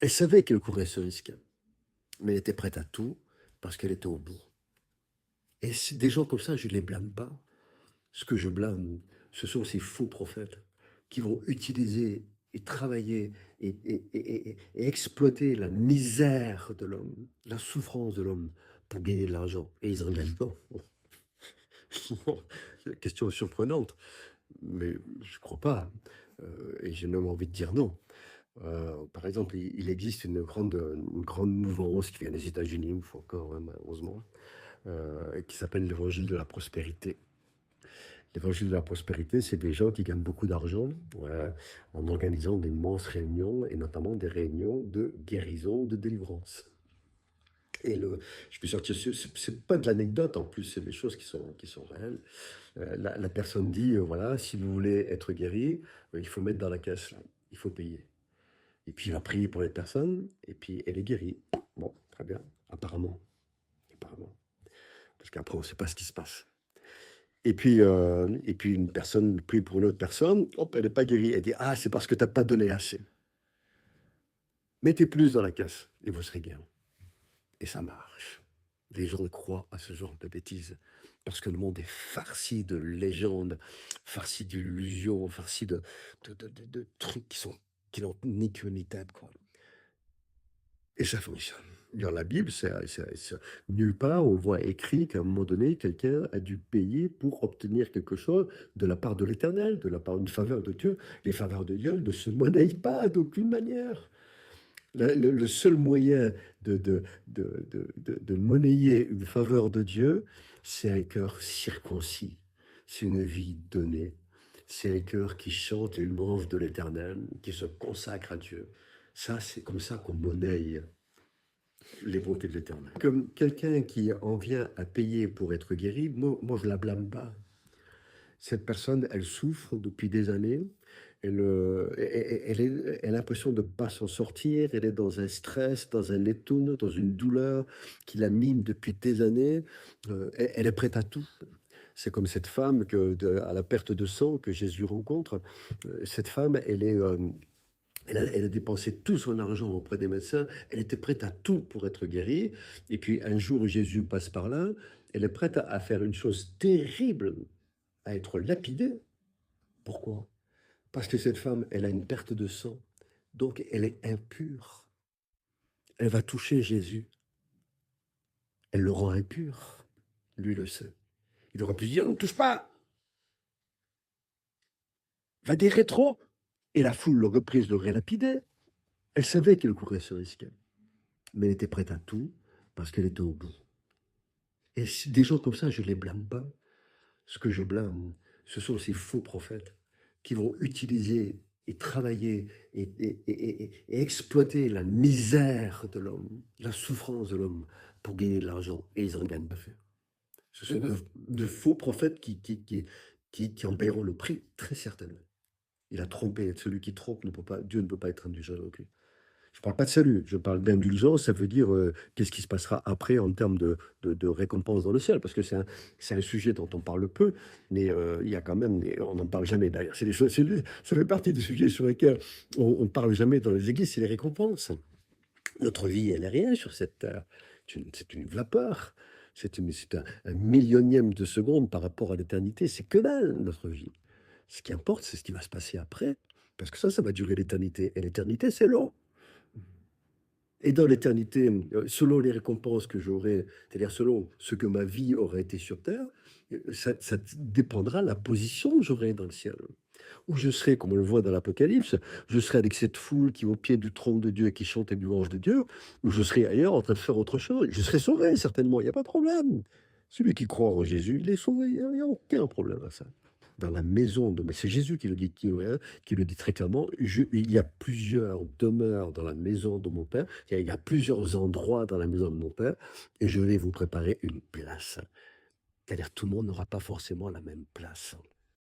Elle savait qu'elle courait ce risque, mais elle était prête à tout parce qu'elle était au bout. Et des gens comme ça, je ne les blâme pas. Ce que je blâme, ce sont ces faux prophètes qui vont utiliser et travailler et exploiter la misère de l'homme, la souffrance de l'homme pour gagner de l'argent. Et ils en gagnent pas. C'est une question surprenante, mais je ne crois pas. Et j'ai même envie de dire non. Par exemple, il existe une grande mouvance qui vient des États-Unis, une fois encore, hein, malheureusement, qui s'appelle l'évangile de la prospérité. L'évangile de la prospérité, c'est des gens qui gagnent beaucoup d'argent en organisant d'immenses réunions, et notamment des réunions de guérison, de délivrance. Et je peux sortir, c'est pas de l'anecdote en plus, c'est des choses qui sont réelles. La personne dit, voilà, si vous voulez être guéri, il faut mettre dans la caisse, là, il faut payer. Et puis il va prier pour les personnes, et puis elle est guérie. Bon, très bien, apparemment. Apparemment. Parce qu'après, on ne sait pas ce qui se passe. Et puis une personne prie pour une autre personne, hop, elle n'est pas guérie. Elle dit, ah, c'est parce que tu n'as pas donné assez. Mettez plus dans la caisse et vous serez guéri. Et ça marche. Les gens croient à ce genre de bêtises. Parce que le monde est farci de légendes, farci d'illusions, farci de trucs qui n'ont ni queue ni tête, quoi. Et ça fonctionne. Dans la Bible, nulle part on voit écrit qu'à un moment donné, quelqu'un a dû payer pour obtenir quelque chose de la part de l'Éternel, de la part d'une faveur de Dieu. Les faveurs de Dieu ne se monnaient pas d'aucune manière. Le seul moyen de monnayer une faveur de Dieu, c'est un cœur circoncis, c'est une vie donnée, c'est un cœur qui chante une louange de l'Éternel, qui se consacre à Dieu. Ça, c'est comme ça qu'on monnaie les bontés de l'Éternel. Comme quelqu'un qui en vient à payer pour être guéri, moi je la blâme pas. Cette personne, elle souffre depuis des années. Elle a l'impression de ne pas s'en sortir. Elle est dans un stress, dans un étourne, dans une douleur qui la mine depuis des années. Elle est prête à tout. C'est comme cette femme à la perte de sang que Jésus rencontre. Cette femme, elle a dépensé tout son argent auprès des médecins. Elle était prête à tout pour être guérie. Et puis un jour, Jésus passe par là. Elle est prête à faire une chose terrible, à être lapidée. Pourquoi? Parce que cette femme, elle a une perte de sang. Donc, elle est impure. Elle va toucher Jésus. Elle le rend impur. Lui le sait. Il aurait pu dire, ne touche pas. Va des rétro. Et la foule l'aurait prise, l'aurait lapidée. Elle savait qu'elle courait ce risque. Mais elle était prête à tout parce qu'elle était au bout. Et des gens comme ça, je ne les blâme pas. Ce que je blâme, ce sont ces faux prophètes qui vont utiliser et travailler et exploiter la misère de l'homme, la souffrance de l'homme pour gagner de l'argent. Et ils en gagnent pas fait. Ce sont de faux prophètes qui en paieront le prix, très certainement. Il a trompé. Celui qui trompe, Dieu ne peut pas être indulgent avec lui. Je ne parle pas de salut, je parle d'indulgence, ça veut dire qu'est-ce qui se passera après en termes de récompense dans le ciel, parce que c'est un sujet dont on parle peu, mais il y a quand même, on n'en parle jamais d'ailleurs, c'est des choses, ça fait partie des sujets sur lesquels on ne parle jamais dans les églises, c'est les récompenses. Notre vie, elle n'est rien sur cette terre, c'est une vapeur, un millionième de seconde par rapport à l'éternité, c'est que dalle notre vie. Ce qui importe, c'est ce qui va se passer après, parce que ça va durer l'éternité, et l'éternité, c'est long. Et dans l'éternité, selon les récompenses que j'aurai, c'est-à-dire selon ce que ma vie aura été sur terre, ça dépendra de la position que j'aurai dans le ciel. Où je serai, comme on le voit dans l'Apocalypse, je serai avec cette foule qui est au pied du trône de Dieu et qui chante les louanges de Dieu, ou je serai ailleurs en train de faire autre chose. Je serai sauvé, certainement, il n'y a pas de problème. Celui qui croit en Jésus, il est sauvé, il n'y a aucun problème à ça. Dans la maison de... Mais c'est Jésus qui le dit, qui le dit très clairement. Il y a plusieurs demeures dans la maison de mon Père. Il y a plusieurs endroits dans la maison de mon Père. Et je vais vous préparer une place. C'est-à-dire tout le monde n'aura pas forcément la même place.